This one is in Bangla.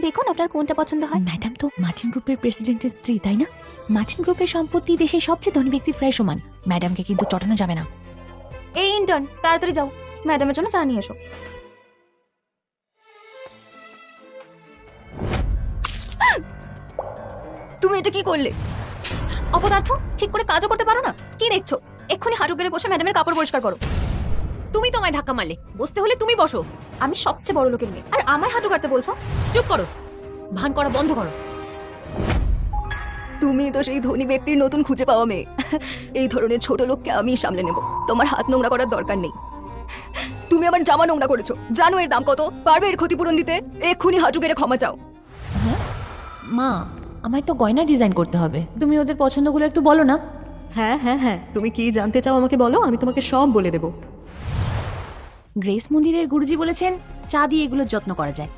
দেখুন আপনার কোনটা পছন্দ হয়। ম্যাডাম তো মার্টিন গ্রুপের প্রেসিডেন্টের স্ত্রী, তাই না? মার্টিন গ্রুপের সম্পত্তি দেশের সবচেয়ে ধনী ব্যক্তির প্রায় সমান। ম্যাডামকে কিন্তু চটানো যাবে না। এই ইন্টার্ন, তাড়াতাড়ি যাও, ম্যাডামের জন্য চা নিয়ে এসো। তুমি এটা কি করলে? অপদার্থ, ঠিক করে কাজও করতে পারো না। কি দেখছো? এক্ষুনি হাঁটু গেড়ে বসে ম্যাডামের কাপড় পরিষ্কার করো। তুমি তোমায় ধাক্কা মারলে, বসতে হলে তুমি বসো। আমি সবচেয়ে বড় লোকের মেয়ে, আর আমায় হাঁটু কাটতে বলছো? চুপ করো, ভান করা বন্ধ করো। তুমি তো সেই ধনী ব্যক্তির নতুন খুঁজে পাওয়া মেয়ে। এই ধরনের ছোট লোককে আমি সামলে নেব, তোমার হাত নোংরা করার দরকার নেই। তুমি আমার জামা নোংরা করেছো, জানো এর দাম কত? পারবে এর ক্ষতিপূরণ দিতে? এক্ষুনি হাঁটু গেড়ে ক্ষমা চাও। মা, আমায় তো গয়না ডিজাইন করতে হবে, তুমি ওদের পছন্দগুলো একটু বলো না। হ্যাঁ হ্যাঁ হ্যাঁ, তুমি কি জানতে চাও আমাকে বলো, আমি তোমাকে সব বলে দেবো। গ্রেস মন্দিরের গুরুজি বলেছেন চা দিয়ে এগুলোর যত্ন করা যায়।